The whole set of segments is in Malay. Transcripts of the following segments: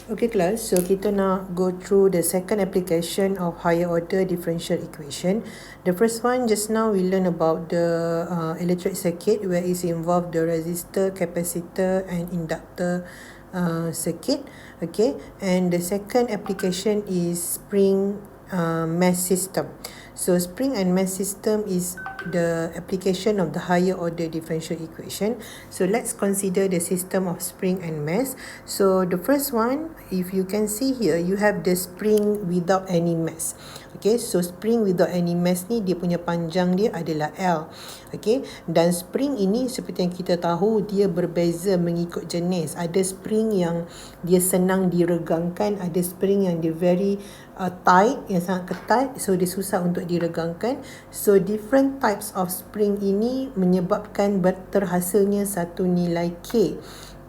Okay class, so kita nak go through the second application of higher order differential equation. The first one, just now we learn about the electric circuit where is involved the resistor, capacitor and inductor circuit. Okay, and the second application is spring mass system. So spring and mass system is the application of the higher order differential equation. So let's consider the system of spring and mass. So the first one, if you can see here, you have the spring without any mass. Okay, so spring without any mass ni dia punya panjang dia adalah L. Okay, dan spring ini seperti yang kita tahu dia berbeza mengikut jenis. Ada spring yang dia senang diregangkan, ada spring yang dia very tight, yang sangat ketat, so dia susah untuk diregangkan. So different types of spring ini menyebabkan terhasilnya satu nilai K.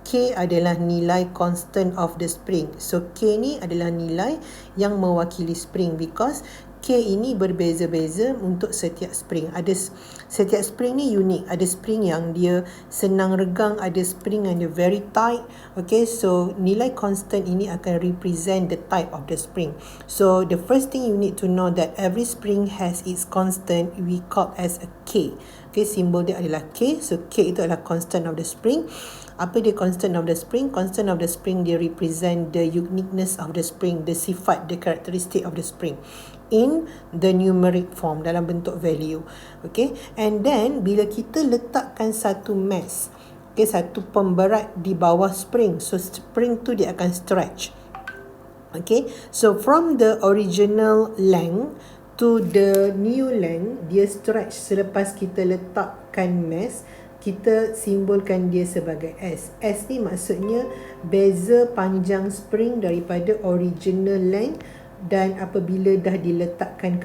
K adalah nilai constant of the spring. So K ni adalah nilai yang mewakili spring because K ini berbeza-beza untuk setiap spring. Setiap spring ni unik. Ada spring yang dia senang regang, ada spring yang dia very tight. Okay, so nilai constant ini akan represent the type of the spring. So the first thing you need to know that every spring has its constant we call as a K. Okay, simbol dia adalah K. So K itu adalah constant of the spring. Apa dia constant of the spring? Constant of the spring dia represent the uniqueness of the spring, the sifat, the characteristic of the spring in the numeric form, dalam bentuk value. Okay, and then bila kita letakkan satu mass, okay, satu pemberat di bawah spring, so spring tu dia akan stretch. Okay, so from the original length to the new length, dia stretch selepas kita letakkan mass. Kita simbolkan dia sebagai S. S ni maksudnya beza panjang spring daripada original length, dan apabila dah diletakkan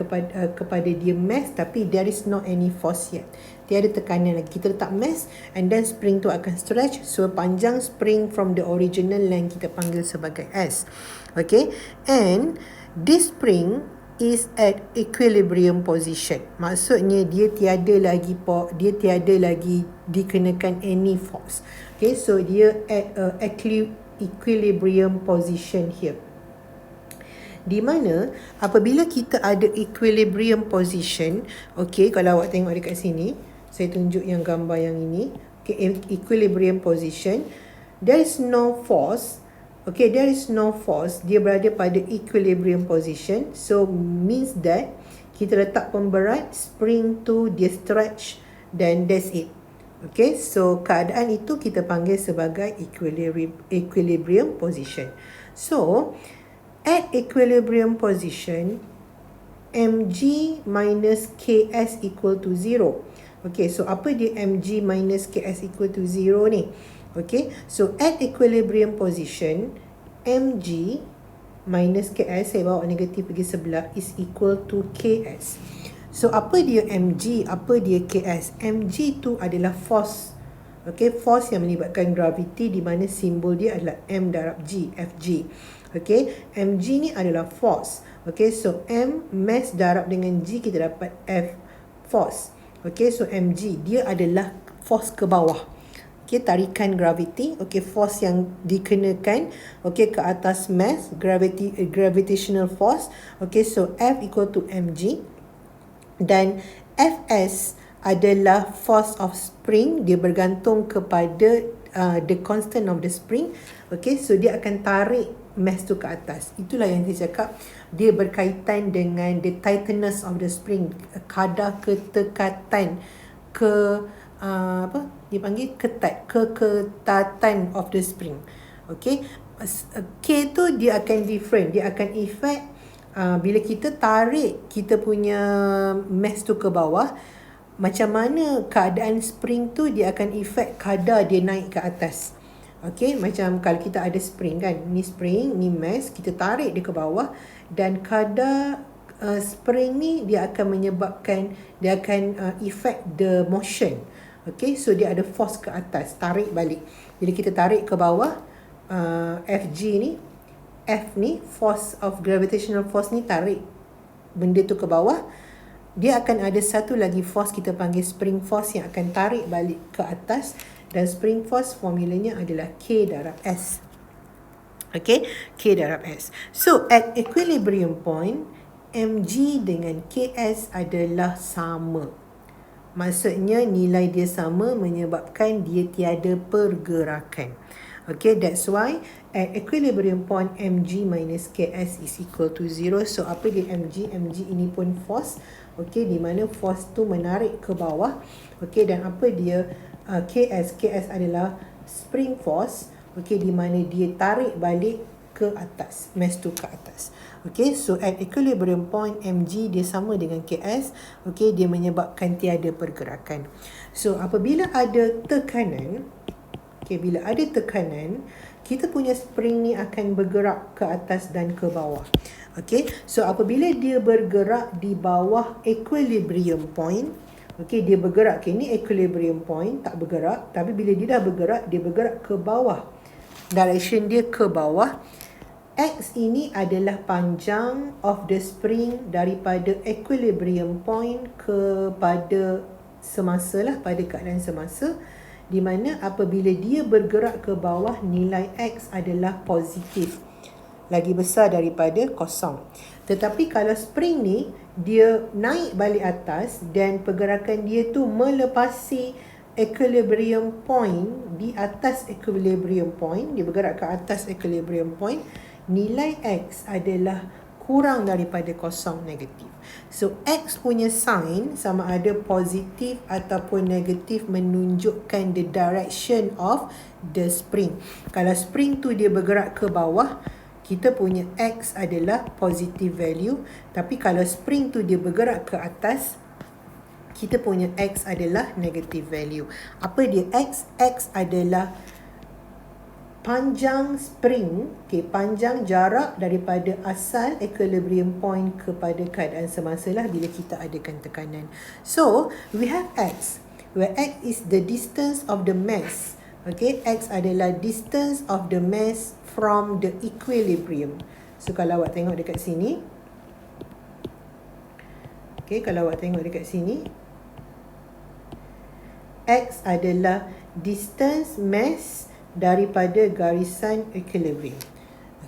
kepada dia mass tapi there is not any force yet, tiada tekanan lagi, kita letak mass and then spring tu akan stretch, so panjang spring from the original length kita panggil sebagai S. Okay, and this spring is at equilibrium position. Maksudnya dia tiada lagi dikenakan any force. Okay, so dia at a equilibrium position here. Di mana apabila kita ada equilibrium position, okay, kalau awak tengok dekat sini, saya tunjuk yang gambar yang ini. Okay, equilibrium position, there is no force. Okay, there is no force. Dia berada pada equilibrium position. So means that kita letak pemberat, spring tu dia stretch, then that's it. Okay, so keadaan itu kita panggil sebagai equilibrium position. So at equilibrium position, mg minus ks equal to 0. Okay, so apa dia mg minus ks equal to 0 ni? Okay, so at equilibrium position, mg minus ks, saya bawa negatif pergi sebelah, is equal to ks. So apa dia mg, apa dia ks? Mg tu adalah force. Okay, force yang melibatkan gravity, di mana simbol dia adalah m darab g, fg. Okay, mg ni adalah force. Okay, so m mass darab dengan g, kita dapat f force. Okay, so mg dia adalah force ke bawah. Okay, tarikan gravity, okay, force yang dikenakan, okay, ke atas mass, gravitational force. Okay, so F equal to mg, dan Fs adalah force of spring, dia bergantung kepada the constant of the spring. Okay, so dia akan tarik mass tu ke atas. Itulah yang saya cakap, dia berkaitan dengan the tightness of the spring, kadar ketekatan, dipanggil keketatan of the spring. Okay, K tu dia akan different, dia akan effect bila kita tarik kita punya mass tu ke bawah, macam mana keadaan spring tu dia akan effect kadar dia naik ke atas. Okay, macam kalau kita ada spring kan, ni spring, ni mass, kita tarik dia ke bawah, dan kadar spring ni dia akan menyebabkan, dia akan effect the motion. Okay, so dia ada force ke atas, tarik balik. Bila kita tarik ke bawah, Fg ni, F ni, force of gravitational force ni tarik benda tu ke bawah, dia akan ada satu lagi force kita panggil spring force yang akan tarik balik ke atas, dan spring force formulanya adalah K darab S. Okay, K darab S. So, at equilibrium point, mg dengan Ks adalah sama. Maksudnya nilai dia sama menyebabkan dia tiada pergerakan. Okay, that's why at equilibrium point mg minus Ks is equal to 0. So, apa dia mg? Mg ini pun force. Okay, di mana force tu menarik ke bawah. Okay, dan apa dia Ks? Ks adalah spring force. Okay, di mana dia tarik balik ke atas, mass tu ke atas. Okay, so at equilibrium point mg dia sama dengan Ks. Okay, dia menyebabkan tiada pergerakan. So apabila ada tekanan, okay, bila ada tekanan, kita punya spring ni akan bergerak ke atas dan ke bawah. Okay, so apabila dia bergerak di bawah equilibrium point, okay, dia bergerak, okay, ni equilibrium point, tak bergerak. Tapi bila dia dah bergerak, dia bergerak ke bawah. Direction dia ke bawah. X ini adalah panjang of the spring daripada equilibrium point kepada semasa lah, pada keadaan semasa, di mana apabila dia bergerak ke bawah, nilai X adalah positif, lagi besar daripada kosong. Tetapi kalau spring ni dia naik balik atas dan pergerakan dia tu melepasi equilibrium point, di atas equilibrium point, dia bergerak ke atas equilibrium point, nilai X adalah kurang daripada kosong, negatif. So X punya sign sama ada positif ataupun negatif menunjukkan the direction of the spring. Kalau spring tu dia bergerak ke bawah, kita punya X adalah positive value. Tapi kalau spring tu dia bergerak ke atas, kita punya X adalah negative value. Apa dia X? X adalah panjang spring, okay, panjang jarak daripada asal equilibrium point kepada keadaan semasa lah bila kita adakan tekanan. So, we have X, where X is the distance of the mass. Okay, X adalah distance of the mass from the equilibrium. So, kalau awak tengok dekat sini, okay, kalau awak tengok dekat sini, X adalah distance mass daripada garisan equilibrium.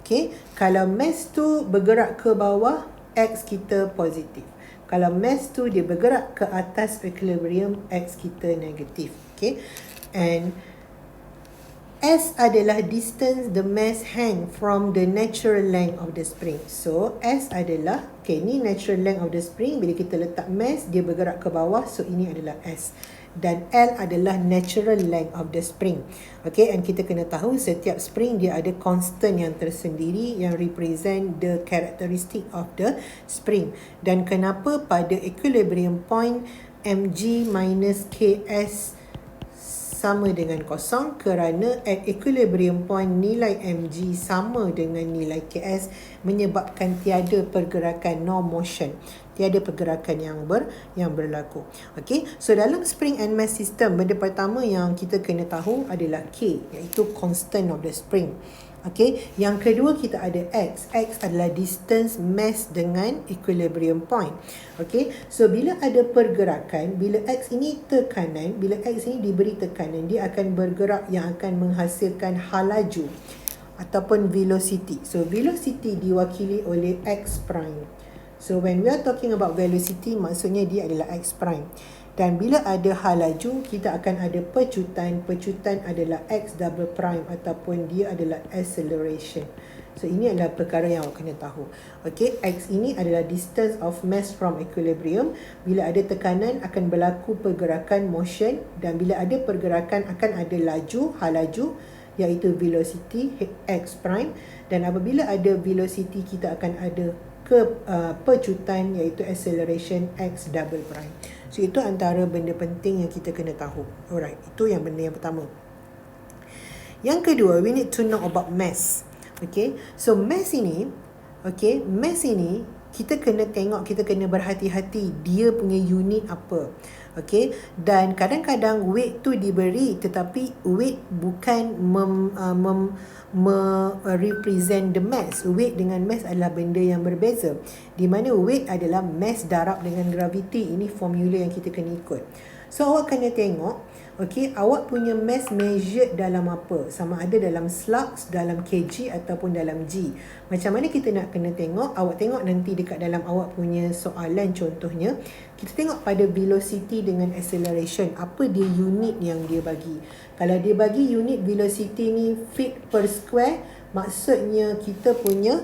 Okay, kalau mass tu bergerak ke bawah, X kita positif. Kalau mass tu dia bergerak ke atas equilibrium, X kita negatif. Okay, and S adalah distance the mass hang from the natural length of the spring. So, S adalah, okay, ni natural length of the spring. Bila kita letak mass, dia bergerak ke bawah. So, ini adalah S. Dan L adalah natural length of the spring. Okay, and kita kena tahu setiap spring dia ada constant yang tersendiri yang represent the characteristic of the spring. Dan kenapa pada equilibrium point mg minus Ks sama dengan kosong? Kerana at equilibrium point nilai mg sama dengan nilai Ks menyebabkan tiada pergerakan, no motion, tiada pergerakan yang berlaku. Okay, so dalam spring and mass system, benda pertama yang kita kena tahu adalah K, iaitu constant of the spring. Okay, yang kedua kita ada X. X adalah distance mass dengan equilibrium point. Okay, so bila ada pergerakan, bila X ini tekanan, bila X ini diberi tekanan, dia akan bergerak yang akan menghasilkan halaju ataupun velocity. So velocity diwakili oleh X prime. So when we are talking about velocity, maksudnya dia adalah X prime. Dan bila ada halaju, kita akan ada pecutan. Pecutan adalah X double prime ataupun dia adalah acceleration. So ini adalah perkara yang awak kena tahu. Okay, X ini adalah distance of mass from equilibrium. Bila ada tekanan akan berlaku pergerakan, motion, dan bila ada pergerakan akan ada laju, halaju, iaitu velocity X prime. Dan apabila ada velocity, kita akan ada pecutan iaitu acceleration X double prime. So itu antara benda penting yang kita kena tahu. Alright, itu yang benda yang pertama. Yang kedua, we need to know about mass. Okay, so mass ini, okay, mass ini kita kena tengok, kita kena berhati-hati dia punya unit apa. Okay, dan kadang-kadang weight tu diberi tetapi weight bukan represent the mass. Weight dengan mass adalah benda yang berbeza. Di mana weight adalah mass darab dengan gravity. Ini formula yang kita kena ikut. So awak kena tengok Okey, awak punya mass measured dalam apa? Sama ada dalam slugs, dalam kg ataupun dalam g. Macam mana kita nak kena tengok? Awak tengok nanti dekat dalam awak punya soalan contohnya, kita tengok pada velocity dengan acceleration, apa dia unit yang dia bagi. Kalau dia bagi unit velocity ni feet per square, maksudnya kita punya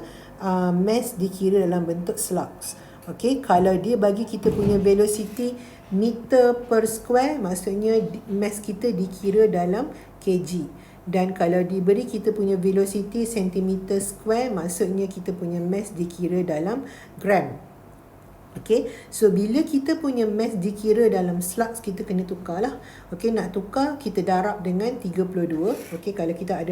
mass dikira dalam bentuk slugs. Okey, kalau dia bagi kita punya velocity meter per square, maksudnya mass kita dikira dalam kg. Dan kalau diberi kita punya velocity centimeter square, maksudnya kita punya mass dikira dalam gram. Okay, so bila kita punya mass dikira dalam slugs, kita kena tukar lah. Okay, nak tukar kita darab dengan 32. Okay, kalau kita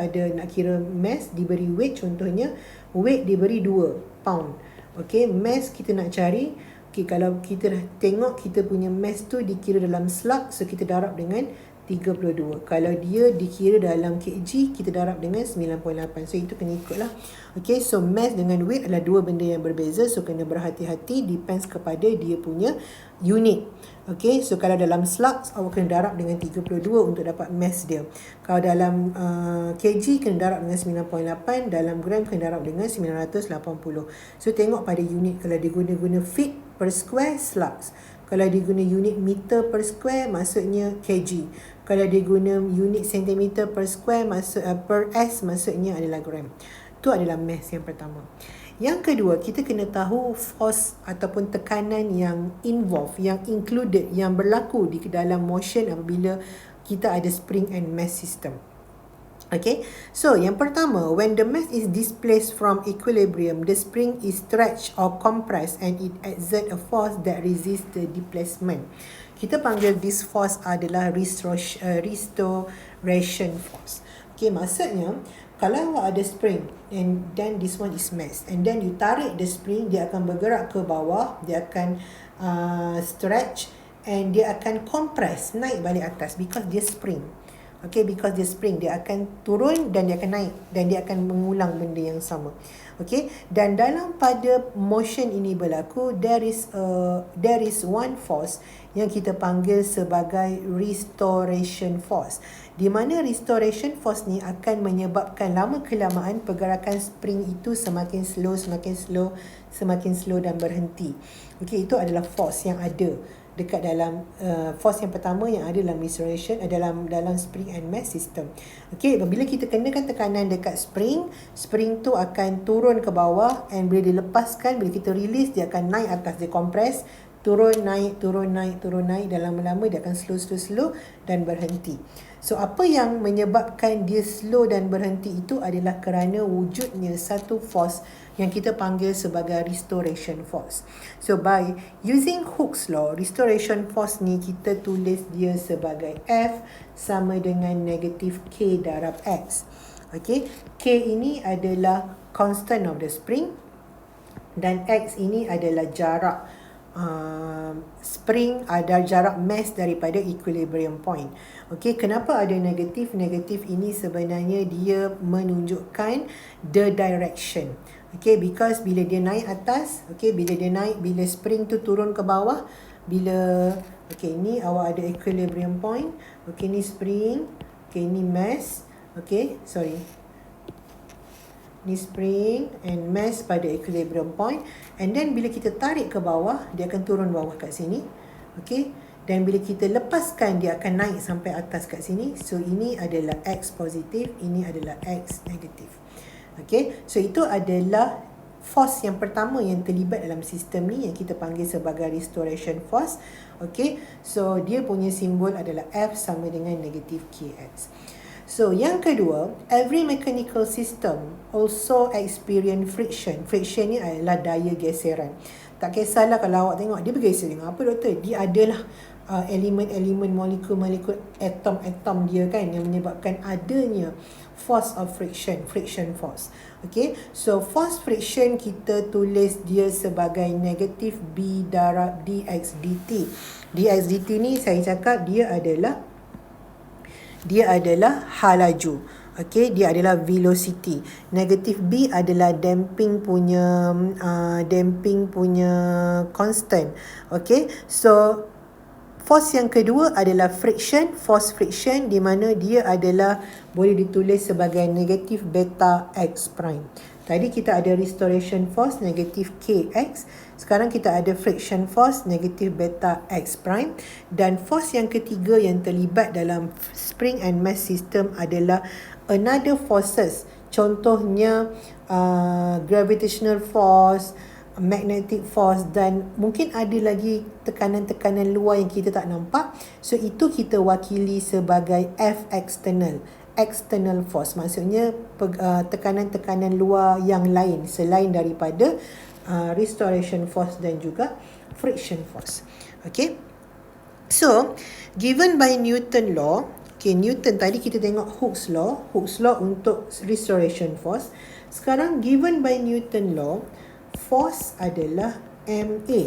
ada nak kira mass diberi weight, contohnya weight diberi 2 pound. Okay, mass kita nak cari. Okay, kalau kita dah tengok kita punya mass tu dikira dalam slug, so kita darab dengan 32. Kalau dia dikira dalam kg, kita darab dengan 9.8. So itu kena ikut lah. Okay, so mass dengan weight adalah dua benda yang berbeza. So kena berhati-hati, depends kepada dia punya unit. Okay, so kalau dalam slugs, awak kena darab dengan 32 untuk dapat mass dia. Kalau dalam kg, kena darab dengan 9.8. Dalam gram, kena darab dengan 980. So tengok pada unit. Kalau dia guna feet per square, slugs. Kalau dia guna unit meter per square, maksudnya kg. Kalau dia guna unit centimeter per square, per s, maksudnya adalah gram. Itu adalah mass yang pertama. Yang kedua, kita kena tahu force ataupun tekanan yang involved, yang included, yang berlaku di dalam motion apabila kita ada spring and mass system. Okay, so yang pertama, when the mass is displaced from equilibrium, the spring is stretched or compressed and it exerts a force that resists the displacement. Kita panggil this force adalah restoration force. Okay, maksudnya kalau awak ada spring and then this one is mass, and then you tarik the spring, dia akan bergerak ke bawah, dia akan stretch and dia akan compress, naik balik atas because dia spring. Okay, because dia spring, dia akan turun dan dia akan naik dan dia akan mengulang benda yang sama. Okay, dan dalam pada motion ini berlaku, there is one force yang kita panggil sebagai restoration force. Di mana restoration force ni akan menyebabkan lama kelamaan pergerakan spring itu semakin slow dan berhenti. Okay, itu adalah force yang ada dekat dalam force yang pertama yang ada dalam restoration, dalam spring and mass system. Okay, apabila kita kenakan tekanan dekat spring tu akan turun ke bawah, and bila dilepaskan, bila kita release, dia akan naik atas, dia compress, turun naik, dan lama-lama dia akan slow dan berhenti. So apa yang menyebabkan dia slow dan berhenti itu adalah kerana wujudnya satu force yang kita panggil sebagai restoration force. So by using Hooke's law, restoration force ni kita tulis dia sebagai F sama dengan negatif K darab X. Okay, K ini adalah constant of the spring dan X ini adalah jarak spring, ada jarak mass daripada equilibrium point. Okey, kenapa ada negatif? Negatif ini sebenarnya dia menunjukkan the direction. Okey, because bila dia naik atas, okey, bila spring tu turun ke bawah, okey, ni awak ada equilibrium point. Okey, ni spring, okey, ni mass. Okey, sorry. Ni spring and mass pada equilibrium point, and then bila kita tarik ke bawah, dia akan turun bawah kat sini. Okey, dan bila kita lepaskan, dia akan naik sampai atas kat sini. So ini adalah X positif, ini adalah X negatif. Okey, so itu adalah force yang pertama yang terlibat dalam sistem ni yang kita panggil sebagai restoration force. Okey, so dia punya simbol adalah F sama dengan negatif KX. So, yang kedua, every mechanical system also experience friction. Friction ni adalah daya geseran. Tak kisahlah kalau awak tengok, dia bergeser dengan apa, doktor? Dia adalah elemen-elemen, molekul-molekul, atom-atom dia kan yang menyebabkan adanya force of friction force. Okay, so force friction kita tulis dia sebagai negatif B darab dx dt. Dx dt ni saya cakap dia adalah hal laju. Okey, dia adalah velocity. Negatif B adalah damping punya constant. Okey, so Force yang kedua adalah friction, force friction, di mana dia adalah boleh ditulis sebagai negatif beta x prime. Tadi kita ada restoration force negatif kx, sekarang kita ada friction force negatif beta x prime, dan force yang ketiga yang terlibat dalam spring and mass system adalah another forces. Contohnya gravitational force, magnetic force, dan mungkin ada lagi tekanan-tekanan luar yang kita tak nampak. So itu kita wakili sebagai F external, external force, maksudnya tekanan-tekanan luar yang lain selain daripada restoration force dan juga friction force. Okay, so given by Newton law, okay, Newton tadi kita tengok Hooke's law untuk restoration force. Sekarang given by Newton law, force adalah MA.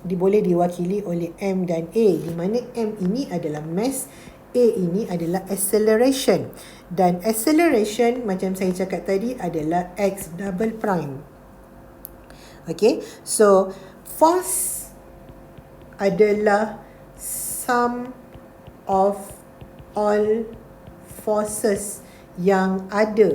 Boleh diwakili oleh M dan A, di mana M ini adalah mass, A ini adalah acceleration. Dan acceleration macam saya cakap tadi adalah X double prime. Okay, so force adalah sum of all forces yang ada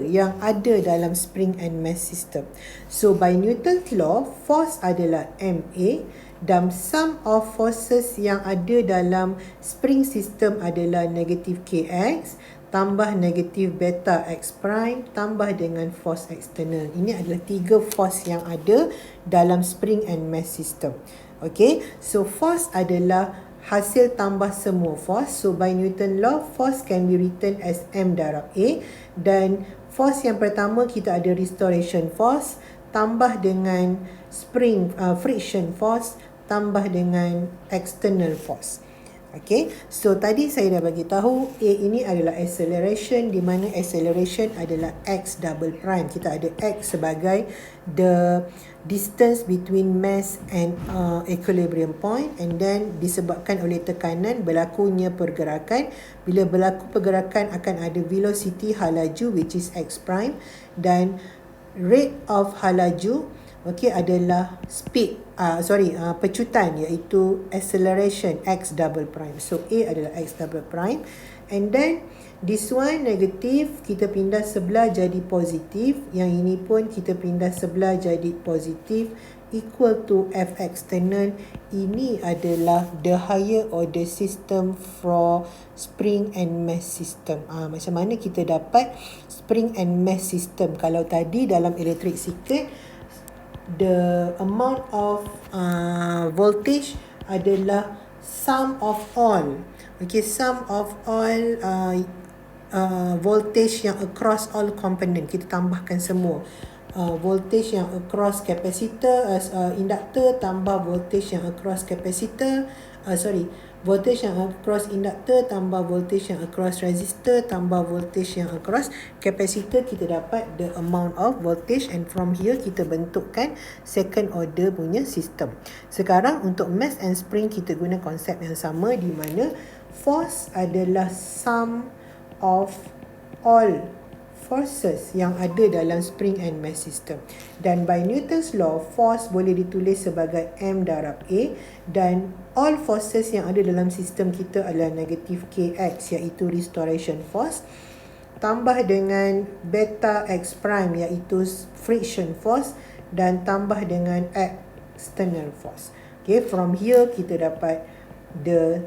dalam spring and mass system. So by Newton's law, force adalah MA dan sum of forces yang ada dalam spring system adalah negatif kx tambah negatif beta x prime tambah dengan force external. Ini adalah 3 force yang ada dalam spring and mass system. Okay, so force adalah hasil tambah semua force. So by Newton law, force can be written as M darab A, dan force yang pertama kita ada restoration force tambah dengan spring friction force tambah dengan external force. Okay, so tadi saya dah bagi tahu A ini adalah acceleration, di mana acceleration adalah X double prime. Kita ada X sebagai the distance between mass and equilibrium point, and then disebabkan oleh tekanan berlakunya pergerakan. Bila berlaku pergerakan akan ada velocity halaju which is X prime, dan rate of halaju adalah speed pecutan, iaitu acceleration X double prime. So A adalah X double prime, and then this one negatif, kita pindah sebelah jadi positif, yang ini pun kita pindah sebelah jadi positif, equal to F external. Ini adalah the higher order system for spring and mass system. Macam mana kita dapat spring and mass system? Kalau tadi dalam electric circuit, the amount of voltage adalah sum of all. Okay, sum of all voltage yang across all component. Kita tambahkan semua. Voltage yang across capacitor, inductor, tambah voltage yang across capacitor, voltage yang across inductor, tambah voltage yang across resistor, tambah voltage yang across capacitor, kita dapat the amount of voltage, and from here kita bentukkan second order punya sistem. Sekarang untuk mass and spring kita guna konsep yang sama, di mana force adalah sum of all forces yang ada dalam spring and mass system. Dan by Newton's law, force boleh ditulis sebagai M darab A, dan all forces yang ada dalam sistem kita adalah negatif kx, iaitu restoration force, tambah dengan beta x prime, iaitu friction force, dan tambah dengan external force. Okay, from here kita dapat the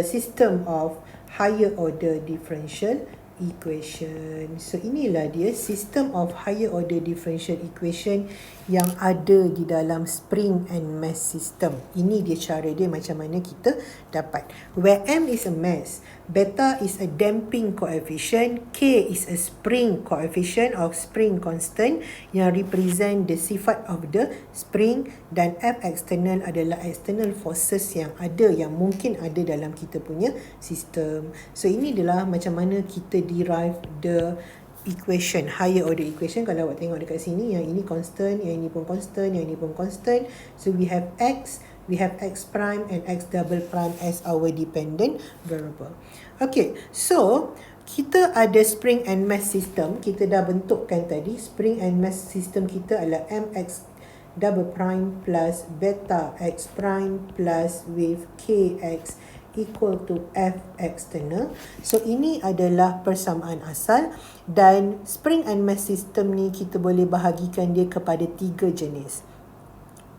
system of higher order differential equation. So inilah dia system of higher order differential equation yang ada di dalam spring and mass system. Ini dia cara dia macam mana kita dapat. Where M is a mass, beta is a damping coefficient, K is a spring coefficient of spring constant yang represent the sifat of the spring, dan F external adalah external forces yang ada, yang mungkin ada dalam kita punya sistem. So ini adalah macam mana kita derive the equation, higher order equation. Kalau awak tengok dekat sini, yang ini constant, yang ini pun constant, yang ini pun constant. So we have X, we have X prime and X double prime as our dependent variable. Okay, so kita ada spring and mass system. Kita dah bentukkan tadi. Spring and mass system kita adalah MX double prime plus beta x prime plus with kx equal to F external. So ini adalah persamaan asal, dan spring and mass system ni kita boleh bahagikan dia kepada 3 jenis.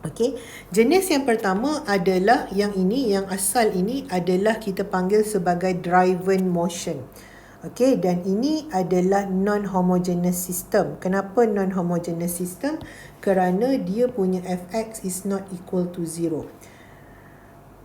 Okey, jenis yang pertama adalah yang ini, yang asal ini adalah kita panggil sebagai driven motion. Okey, dan ini adalah non-homogeneous system. Kenapa non-homogeneous system? Kerana dia punya Fx is not equal to 0.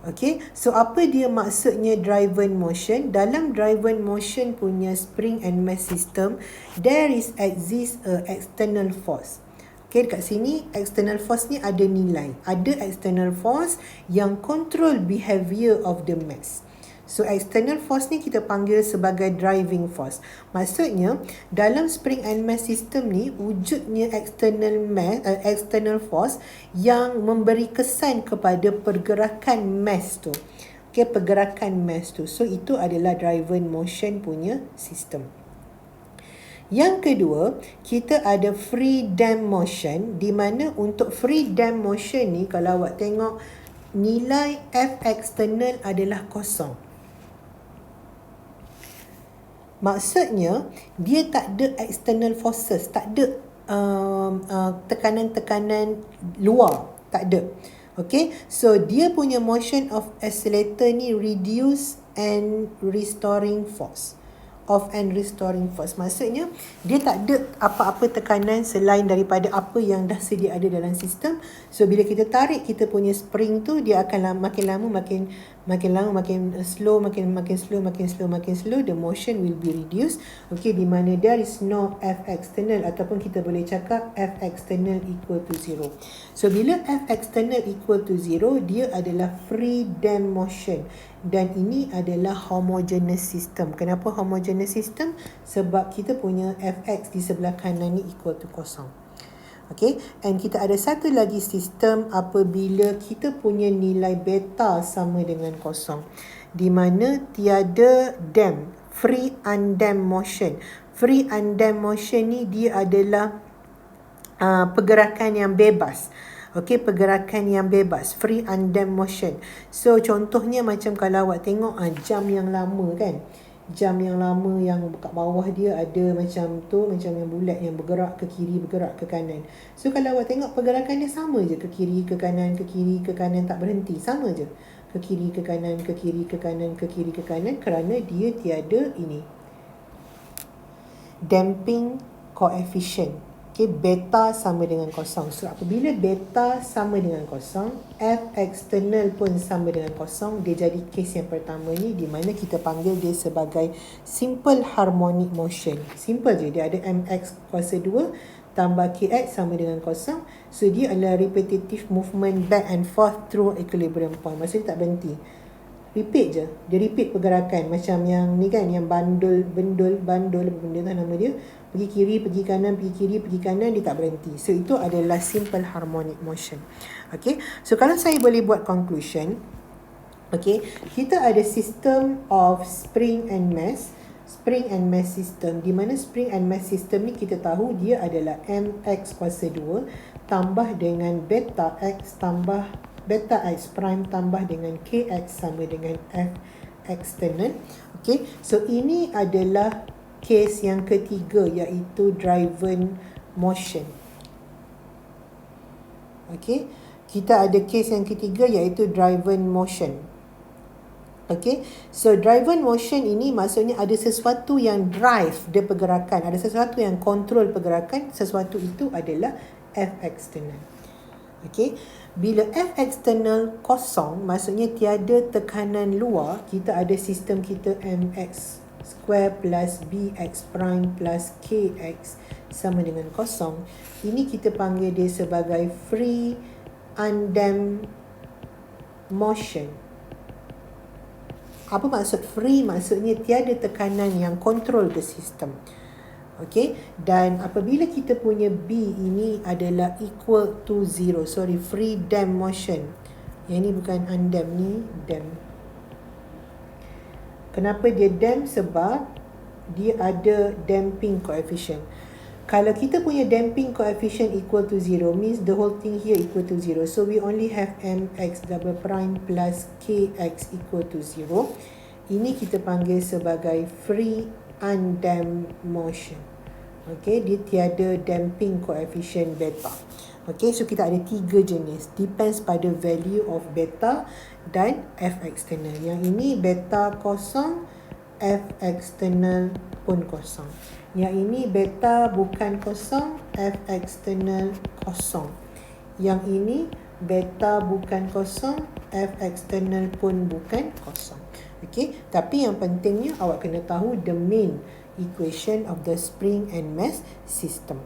Okay, so apa dia maksudnya driven motion? Dalam driven motion punya spring and mass system, there is exist a external force. Okay, dekat sini external force ni ada nilai. Ada external force yang control behavior of the mass. So external force ni kita panggil sebagai driving force. Maksudnya dalam spring and mass system ni wujudnya external force yang memberi kesan kepada pergerakan mass tu. Okay, pergerakan mass tu. So itu adalah driven motion punya sistem. Yang kedua, kita ada free damp motion, di mana untuk free damp motion ni kalau awak tengok nilai F external adalah kosong. Maksudnya dia tak ada external forces, tak ada tekanan-tekanan luar, tak ada. Okay, so dia punya motion of accelerator ni reduce and restoring force. Maksudnya dia tak ada apa-apa tekanan selain daripada apa yang dah sedia ada dalam sistem. So bila kita tarik kita punya spring tu, dia akan makin lama makin slow, makin slow, the motion will be reduced. Okay, di mana there is no F external, ataupun kita boleh cakap F external equal to 0. So bila F external equal to 0, dia adalah free damp motion, dan ini adalah homogeneous system. Kenapa homogeneous system? Sebab kita punya Fx di sebelah kanan ni equal to kosong. Okay, and kita ada satu lagi sistem apabila kita punya nilai beta sama dengan kosong, di mana tiada damp, free undamp motion. Free undamp motion ni dia adalah pergerakan yang bebas. Okey, pergerakan yang bebas, free undamp motion. So contohnya macam kalau awak tengok jam yang lama kan, jam yang lama yang kat bawah dia ada macam tu, macam yang bulat yang bergerak ke kiri, bergerak ke kanan. So kalau awak tengok pergerakan dia sama je, ke kiri, ke kanan, ke kiri, ke kanan, tak berhenti, sama je. Ke kiri, ke kanan, ke kiri, ke kanan, ke kiri, ke kanan, kerana dia tiada ini, damping coefficient. Okay, beta sama dengan kosong. So apabila beta sama dengan kosong, F external pun sama dengan kosong. Dia jadi kes yang pertama ni, di mana kita panggil dia sebagai simple harmonic motion. Simple je, dia ada mx kuasa 2 tambah kx sama dengan kosong. So dia adalah repetitive movement back and forth through equilibrium point. Maksudnya tak berhenti, repeat je. Dia repeat pergerakan. Macam yang ni kan, yang bandul benda tu nama dia, pergi kiri, pergi kanan, pergi kiri, pergi kanan, dia tak berhenti. So itu adalah simple harmonic motion. Okay, so kalau saya boleh buat conclusion, okay, kita ada system of spring and mass system, di mana spring and mass system ni kita tahu dia adalah mx kuasa 2 tambah dengan beta x tambah beta x prime tambah dengan kx sama dengan F external. Okay, so ini adalah kes yang ketiga, iaitu driven motion. Okay, kita ada kes yang ketiga, iaitu driven motion. Okay, so driven motion ini maksudnya ada sesuatu yang drive the pergerakan, ada sesuatu yang control pergerakan. Sesuatu itu adalah F external. Okay, bila F external kosong, maksudnya tiada tekanan luar, kita ada sistem kita mx square plus bx prime plus kx sama dengan kosong. Ini kita panggil dia sebagai free undamp motion. Apa maksud free? Maksudnya tiada tekanan yang control the system. Okay, dan apabila kita punya B ini adalah equal to 0, free damp motion. Yang ni bukan undamp, ni damp. Kenapa dia damp? Sebab dia ada damping coefficient. Kalau kita punya damping coefficient equal to 0, means the whole thing here equal to 0. So we only have mx double prime plus kx equal to 0. Ini kita panggil sebagai free undamped motion. Okay, dia tiada damping coefficient beta. Okay, so kita ada 3 jenis. Depends pada value of beta dan F external. Yang ini beta kosong, F external pun kosong. Yang ini beta bukan kosong, F external kosong. Yang ini beta bukan kosong, F external pun bukan kosong. Okay, tapi yang pentingnya awak kena tahu the main equation of the spring and mass system.